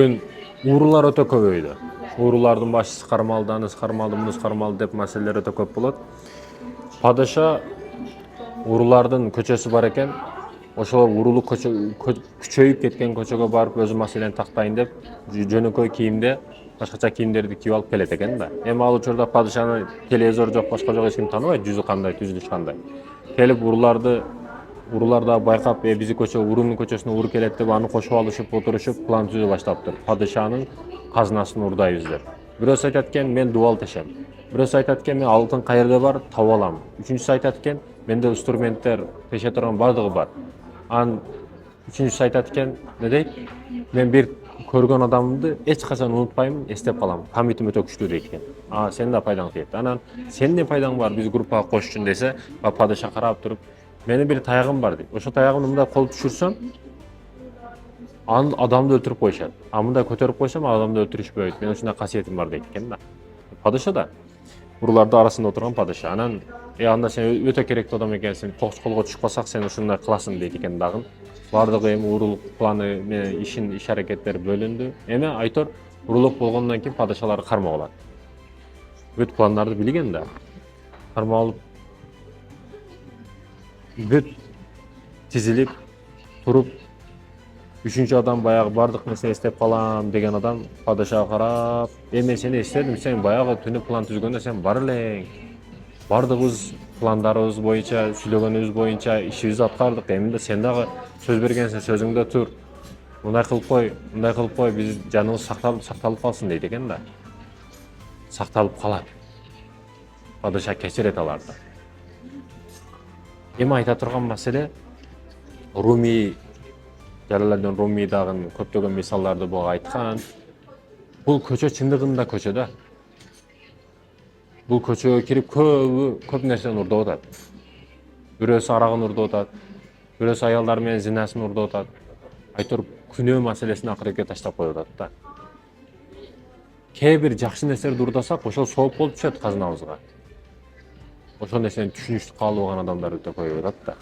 Bugün uğurlar öte köpöydü. Uğurlardın başçısı karmaldı, anısı karmaldı, bunus karmaldı dep meseleler öte köp bolot. Padişa uğurlardın köçesi bar eken, oşo uğurlu küçöyüp ketken köçögө barıp özü maseleni taktayın dep jönөкөй кийимде башкача кийимдерди кийип алып келет экен да. Эми ал учурда падышаны телевизор жок, башка жок эч ким тааныбайт, жүзү кандай, түзүлүшү кандай. Келип уруулар да байкап, биздин көчө Урунун көчөсүнө уур келет деп аны кошуп алышып, отурушуп, план түзүп баштаптыр. Падышанын казынасын урдайбыз деп. Бирөөсү айтат экен, мен дубал тешем. Бирөөсү айтат экен, мен алтын кайерде бар, таап алам. Үчүнчүсү айтат экен, менде инструменттер, теше турган бардыгы бар. Анан үчүнчүсү айтат экен, не дейт? Мен бир көргөн адамымды эч качан унутпайм, эстеп калам. Памятим өтө күчтүү дейт экен. Сенин да пайдаң тиет. Анан сенин да пайдаң бар, биз группага кошчун десе, падыша карап туруп, менин бир таягым бар дейт. Ошо таягымды мындай кол түшүрсөм, адамды өлтүрүп коюшат. Мындай көтөрүп койсом, адамды өлтүрүшпөйт. Менин ушундай касиетим бар дейт экен да. Падыша да уруулардын арасында отурган падыша. Анан анда сен өтө керектүү адам экенсиң, тогуз колго түшүп калсак сен ушундай кыласың дейт экен дагы. Бардыгы эми уурулук планы менен иш аракеттери бөлүндү. Эми айтор уурулук болгондон кийин падышалар кармоо алат. Бүт пландарды билген да. Кармоо алып бүт тизилип туруп, үчүнчү адам баягы бардык нерсени эстеп калам деген адам падышага карап, мен сени эстедим, сен баягы түнү план түзгөндө сен бар элең. Бардыгыбыз пландарыбыз боюнча, сүйлөгөнүбүз боюнча ишибизди аткардык. Эми да сен дагы сөз бергенсиң, сөзүңдө тур. Мындай кылып кой, биз жаныбыз сакталып калсын дейт экен да. Сакталып калат. Падыша кечирет аларды. Эми айта турган маселе Руми, Жалаладдин Руми дагы көптөгөн мисалдарды буга айткан. Бул көчө чындыгында көчө да. Бул көчөгө кирип көп нерсени урдап атат. Бирөөсү арагын урдап атат, бирөөсү аялдар менен зинасын урдап атат. Айтор күнөө маселесин акыркы таштап коюп атат да. Кээ бир жакшы нерселерди урдасак, ошол сооп болуп түшөт казынабызга. Ошол нерсени түшүнүштү каалабаган адамдар өтө көп атат да.